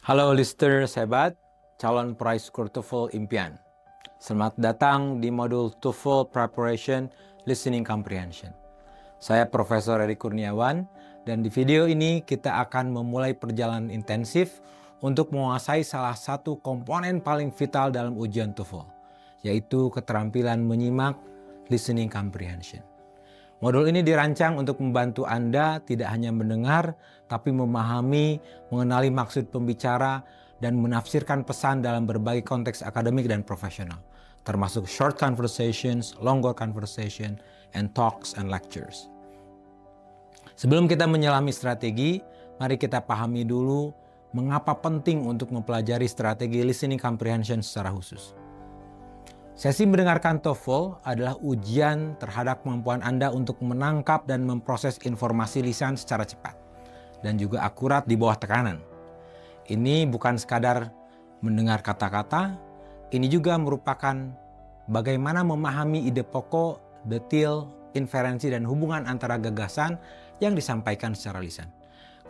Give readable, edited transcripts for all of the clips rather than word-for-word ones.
Halo listeners hebat, calon peraih skor TOEFL impian. Selamat datang di modul TOEFL Preparation Listening Comprehension. Saya Profesor Eri Kurniawan dan di video ini kita akan memulai perjalanan intensif untuk menguasai salah satu komponen paling vital dalam ujian TOEFL, yaitu keterampilan menyimak listening comprehension. Modul ini dirancang untuk membantu Anda tidak hanya mendengar, tapi memahami, mengenali maksud pembicara, dan menafsirkan pesan dalam berbagai konteks akademik dan profesional, termasuk short conversations, longer conversation, and talks and lectures. Sebelum kita menyelami strategi, mari kita pahami dulu mengapa penting untuk mempelajari strategi listening comprehension secara khusus. Sesi mendengarkan TOEFL adalah ujian terhadap kemampuan Anda untuk menangkap dan memproses informasi lisan secara cepat dan juga akurat di bawah tekanan. Ini bukan sekadar mendengar kata-kata, ini juga merupakan bagaimana memahami ide pokok, detail, inferensi, dan hubungan antara gagasan yang disampaikan secara lisan.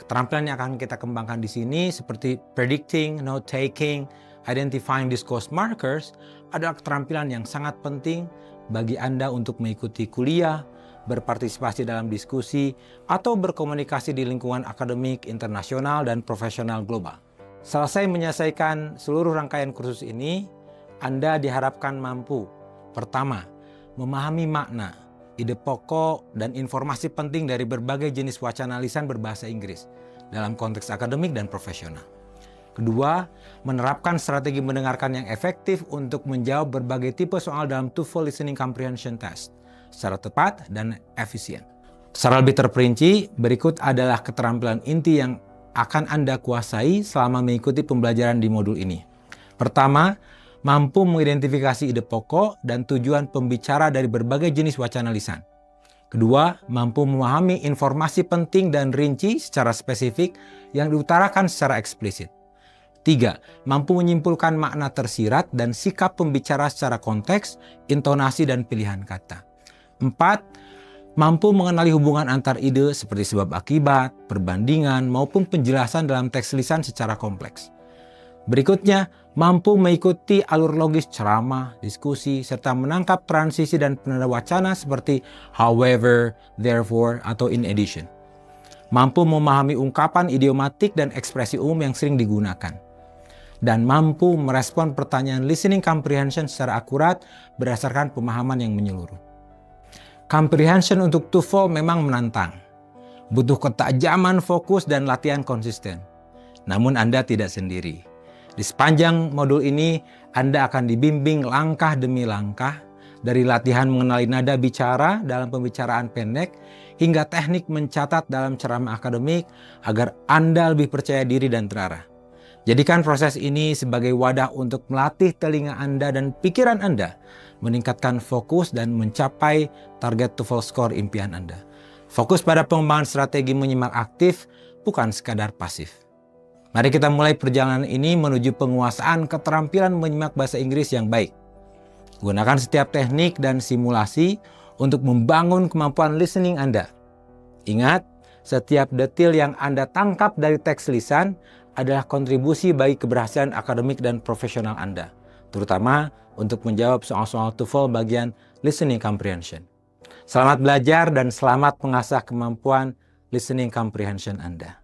Keterampilan yang akan kita kembangkan di sini seperti predicting, note-taking, identifying discourse markers adalah keterampilan yang sangat penting bagi Anda untuk mengikuti kuliah, berpartisipasi dalam diskusi, atau berkomunikasi di lingkungan akademik, internasional, dan profesional global. Selesai menyelesaikan seluruh rangkaian kursus ini, Anda diharapkan mampu, pertama, memahami makna, ide pokok, dan informasi penting dari berbagai jenis wacana lisan berbahasa Inggris dalam konteks akademik dan profesional. Kedua, menerapkan strategi mendengarkan yang efektif untuk menjawab berbagai tipe soal dalam TOEFL Listening Comprehension Test secara tepat dan efisien. Secara lebih terperinci, berikut adalah keterampilan inti yang akan Anda kuasai selama mengikuti pembelajaran di modul ini. Pertama, mampu mengidentifikasi ide pokok dan tujuan pembicara dari berbagai jenis wacana lisan. Kedua, mampu memahami informasi penting dan rinci secara spesifik yang diutarakan secara eksplisit. Tiga, mampu menyimpulkan makna tersirat dan sikap pembicara secara konteks, intonasi, dan pilihan kata. Empat, mampu mengenali hubungan antar ide seperti sebab akibat, perbandingan, maupun penjelasan dalam teks lisan secara kompleks. Berikutnya, mampu mengikuti alur logis ceramah, diskusi, serta menangkap transisi dan penanda wacana seperti however, therefore, atau in addition. Mampu memahami ungkapan idiomatik dan ekspresi umum yang sering digunakan. Dan mampu merespon pertanyaan listening comprehension secara akurat berdasarkan pemahaman yang menyeluruh. Comprehension untuk TOEFL memang menantang. Butuh ketajaman fokus dan latihan konsisten. Namun Anda tidak sendiri. Di sepanjang modul ini, Anda akan dibimbing langkah demi langkah, dari latihan mengenali nada bicara dalam pembicaraan pendek, hingga teknik mencatat dalam ceramah akademik agar Anda lebih percaya diri dan terarah. Jadikan proses ini sebagai wadah untuk melatih telinga Anda dan pikiran Anda, meningkatkan fokus dan mencapai target TOEFL skor impian Anda. Fokus pada pengembangan strategi menyimak aktif, bukan sekadar pasif. Mari kita mulai perjalanan ini menuju penguasaan keterampilan menyimak bahasa Inggris yang baik. Gunakan setiap teknik dan simulasi untuk membangun kemampuan listening Anda. Ingat, setiap detail yang Anda tangkap dari teks lisan adalah kontribusi bagi keberhasilan akademik dan profesional Anda, terutama untuk menjawab soal-soal TOEFL bagian listening comprehension. Selamat belajar dan selamat mengasah kemampuan listening comprehension Anda.